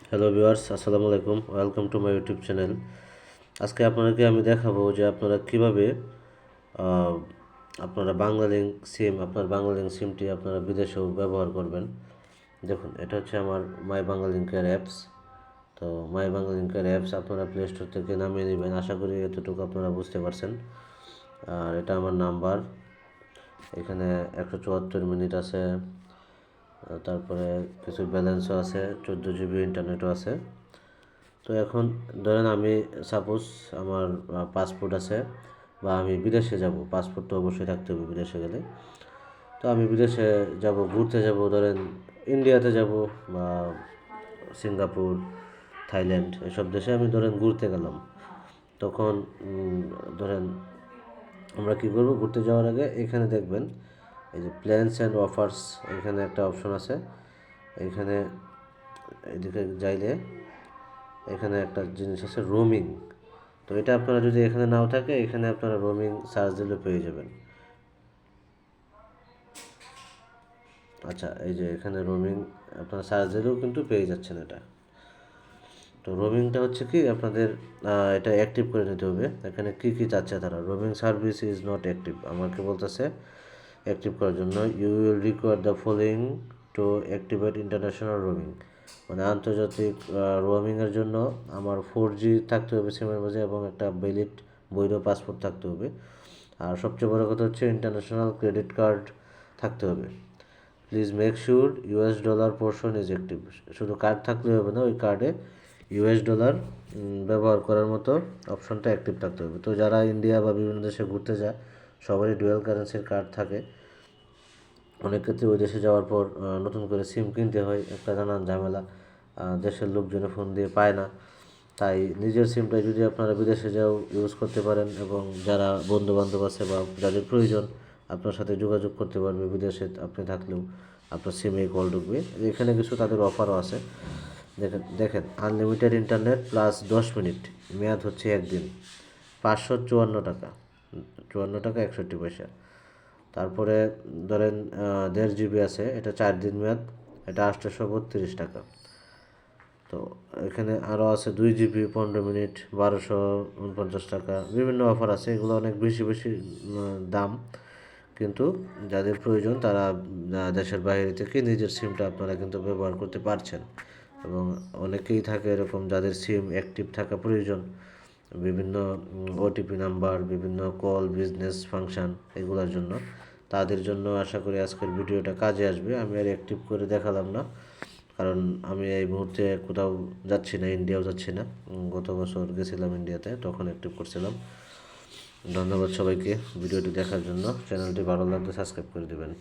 Hello viewers, আসসালামু আলাইকুম। Welcome to my YouTube channel. আজকে আপনাদেরকে আমি দেখাবো যে আপনারা কিভাবে আহ, আপনারা আপনার বাংলালিংক সিমটি আপনারা বিদেশেও ব্যবহার করবেন। দেখুন, এটা হচ্ছে আমার মাই বাংলালিংকের অ্যাপস। তো মাই বাংলালিংকের অ্যাপস আপনারা প্লে স্টোর থেকে নামিয়ে নেবেন। আশা করি এতটুকু আপনারা বুঝতে পারছেন। আর এটা আমার নাম্বার। এখানে 174 মিনিট আছে, তারপরে কিছু ব্যালেন্সও আছে, 14 GB ইন্টারনেটও আছে। তো এখন ধরেন আমি সাপোজ আমার পাসপোর্ট আছে বা আমি বিদেশে যাব, পাসপোর্ট তো অবশ্যই থাকতে হবে বিদেশে গেলে। তো আমি বিদেশে যাব, ঘুরতে যাব, ধরেন ইন্ডিয়াতে যাব বা সিঙ্গাপুর, থাইল্যান্ড, এসব দেশে আমি ধরেন ঘুরতে গেলাম। তখন ধরেন আমরা কী করবো, ঘুরতে যাওয়ার আগে এখানে দেখবেন এই যে প্ল্যানস অ্যান্ড অফার্স, এখানে একটা অপশন আছে। এখানে এদিকে যাইলে এখানে একটা জিনিস আছে রোমিং। তো এটা আপনারা যদি এখানে নাও থাকে, এখানে আপনারা রোমিং সার্চ দিলে পেয়ে যাবেন। আচ্ছা, এই যে এখানে রোমিং আপনারা সার্চ দিলেও কিন্তু পেয়ে যাচ্ছেন এটা। তো রোমিংটা হচ্ছে কি আপনাদের এটা অ্যাক্টিভ করে নিতে হবে। এখানে কী কী চাচ্ছে তারা, roaming service is not active, আমাকে বলতেছে অ্যাক্টিভ করার জন্য। You will require the following to activate international roaming, মানে আন্তর্জাতিক রোমিংয়ের জন্য আমার 4G থাকতে হবে সিমের মাঝে এবং একটা ভ্যালিড বৈধ পাসপোর্ট থাকতে হবে। আর সবচেয়ে বড় কথা হচ্ছে ইন্টারন্যাশনাল ক্রেডিট কার্ড থাকতে হবে। Please make sure $, portion is active. শুধু কার্ড থাকলে হবে না, ওই কার্ডে $, ব্যবহার করার মতো অপশনটা অ্যাক্টিভ থাকতে হবে। তো যারা ইন্ডিয়া বা বিভিন্ন দেশে ঘুরতে যায়, সবারই ডুয়াল কারেন্সির কার্ড থাকে। অনেক ক্ষেত্রে ওই দেশে যাওয়ার পর নতুন করে সিম কিনতে হয়, একটা নানান ঝামেলা, দেশের লোকজনে ফোন দিয়ে পায় না। তাই নিজের সিমটা যদি আপনারা বিদেশে যাও ইউজ করতে পারেন, এবং যারা বন্ধু বান্ধব আছে বা যাদের প্রয়োজন আপনার সাথে যোগাযোগ করতে পারবে, বিদেশে আপনি থাকলেও আপনার সিমে কল ঢুকবে। এখানে কিছু তাদের অফারও আছে। দেখেন দেখেন আনলিমিটেড ইন্টারনেট প্লাস 10 মিনিট, মেয়াদ হচ্ছে 1 দিন, 554 টাকা, 54 টাকা 61 পয়সা। তারপরে ধরেন 1.5 GB আছে, এটা 4 দিন মেয়াদ, এটা 832 টাকা। তো এখানে আরও আছে 2 GB 15 মিনিট, 1249 টাকা। বিভিন্ন অফার আছে, এগুলো অনেক বেশি বেশি দাম, কিন্তু যাদের প্রয়োজন তারা দেশের বাইরে থেকে নিজের সিমটা আপনারা কিন্তু ব্যবহার করতে পারছেন। এবং অনেকেই থাকে এরকম যাদের সিম অ্যাক্টিভ থাকা প্রয়োজন, বিভিন্ন ওটিপি নাম্বার, বিভিন্ন কল, বিজনেস ফাংশন, এগুলোর জন্য। তাদের জন্য আশা করি আজকের ভিডিওটা কাজে আসবে। আমি আর অ্যাক্টিভ করে দেখালাম না, কারণ আমি এই মুহূর্তে কোথাও যাচ্ছি না, ইন্ডিয়াও যাচ্ছি না। গত বছর গেছিলাম ইন্ডিয়াতে, তখন অ্যাক্টিভ করছিলাম। ধন্যবাদ সবাইকে ভিডিওটি দেখার জন্য। চ্যানেলটি ভালো লাগলে সাবস্ক্রাইব করে দেবেন।